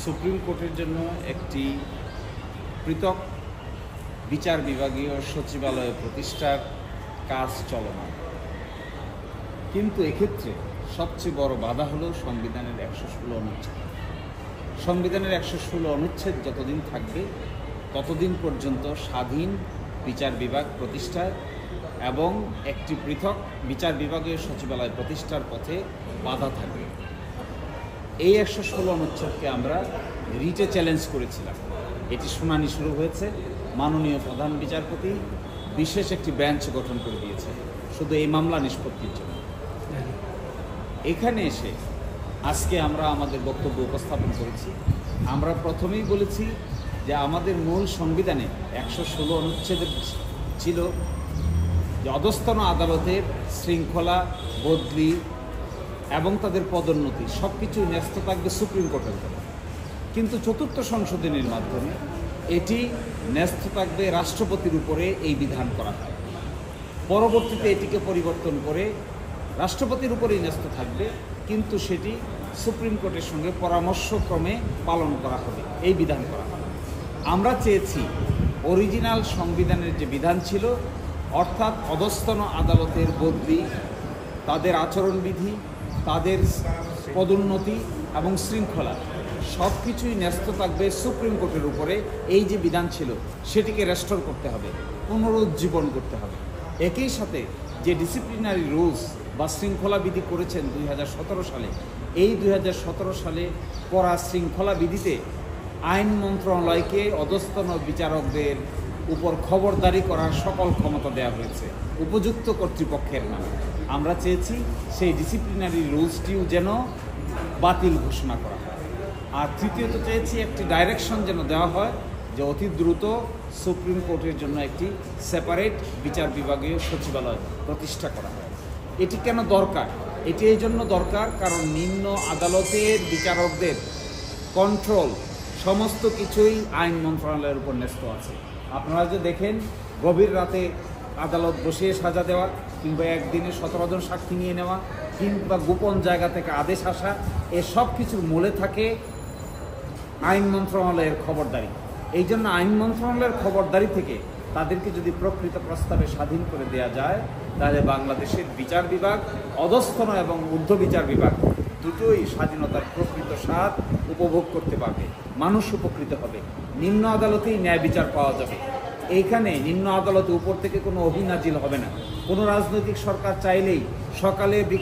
Supreme কোর্টের জন্য একটি পৃথক বিচার বিভাগীয় সচিবালয় প্রতিষ্ঠার কাজ চলমান, কিন্তু এক্ষেত্রে সবচেয়ে বড় বাধা হলো সংবিধানের ১১৬ অনুচ্ছেদ। সংবিধানের ১১৬ অনুচ্ছেদ যতদিন থাকবে ততদিন পর্যন্ত স্বাধীন বিচার বিভাগ প্রতিষ্ঠায় এবং একটি পৃথক বিচার বিভাগীয় সচিবালয় প্রতিষ্ঠার পথে বাধা থাকবে। এই ১১৬ অনুচ্ছেদকে আমরা রিটে চ্যালেঞ্জ করেছিলাম। এটি শুনানি শুরু হয়েছে। মাননীয় প্রধান বিচারপতি বিশেষ একটি বেঞ্চ গঠন করে দিয়েছে শুধু এই মামলা নিষ্পত্তির জন্য। এখানে এসে আজকে আমরা আমাদের বক্তব্য উপস্থাপন করেছি। আমরা প্রথমেই বলেছি যে আমাদের মূল সংবিধানে ১১৬ অনুচ্ছেদের ছিল যে অধস্তন আদালতের শৃঙ্খলা, বদলি এবং তাদের পদোন্নতি সব কিছু ন্যস্ত থাকবে সুপ্রিম কোর্টের দ্বারা, কিন্তু চতুর্থ সংশোধনীর মাধ্যমে এটি ন্যস্ত থাকবে রাষ্ট্রপতির উপরে এই বিধান করা হয়। পরবর্তীতে এটিকে পরিবর্তন করে রাষ্ট্রপতির উপরেই ন্যস্ত থাকবে, কিন্তু সেটি সুপ্রিম কোর্টের সঙ্গে পরামর্শক্রমে পালন করা হবে, এই বিধান করা হবে। আমরা চেয়েছি অরিজিনাল সংবিধানের যে বিধান ছিল, অর্থাৎ অধস্তন আদালতের বদলি, তাদের আচরণবিধি, তাদের পদোন্নতি এবং শৃঙ্খলা সব কিছুই ন্যস্ত থাকবে সুপ্রিম কোর্টের উপরে। এই যে বিধান ছিল সেটিকে রেস্টোর করতে হবে, পুনরুজ্জীবন করতে হবে। একই সাথে যে ডিসিপ্লিনারি রুলস বা শৃঙ্খলা বিধি করেছেন ২০১৭ সালে, এই ২০১৭ সালে করা শৃঙ্খলা বিধিতে আইন মন্ত্রণালয়কে অধস্তন বিচারকদের উপর খবরদারি করার সকল ক্ষমতা দেওয়া হয়েছে উপযুক্ত কর্তৃপক্ষের নামে। আমরা চেয়েছি সেই ডিসিপ্লিনারি রুলসটিও যেন বাতিল ঘোষণা করা হয়। আর তৃতীয়ত চেয়েছি একটি ডাইরেকশন যেন দেওয়া হয় যে অতি দ্রুত সুপ্রিম কোর্টের জন্য একটি সেপারেট বিচার বিভাগীয় সচিবালয় প্রতিষ্ঠা করা হয়। এটি কেন দরকার? এটি এই জন্য দরকার কারণ নিম্ন আদালতের বিচারকদের কন্ট্রোল সমস্ত কিছুই আইন মন্ত্রণালয়ের উপর ন্যস্ত আছে। আপনারা যে দেখেন গভীর রাতে আদালত বসিয়ে সাজা দেওয়া, কিংবা একদিনে ১৭ জন সাক্ষী নিয়ে নেওয়া, কিংবা গোপন জায়গা থেকে আদেশ আসা, এসব কিছুর মূলে থাকে আইন মন্ত্রণালয়ের খবরদারি। এই জন্য আইন মন্ত্রণালয়ের খবরদারি থেকে তাদেরকে যদি প্রকৃত প্রস্তাবে স্বাধীন করে দেওয়া যায়, তাহলে বাংলাদেশের বিচার বিভাগ, অধস্তন এবং ঊর্ধ্ব বিচার বিভাগ দুটোই স্বাধীনতার প্রকৃত স্বাদ উপভোগ করতে পারবে, মানুষ উপকৃত হবে। নিম্ন আদালতেই ন্যায় বিচার পাওয়া যাবে। এইখানে নিম্ন আদালতে উপর থেকে কোনো অভিনাজিল হবে না। কোনো রাজনৈতিক সরকার চাইলেই সকালে বিকালে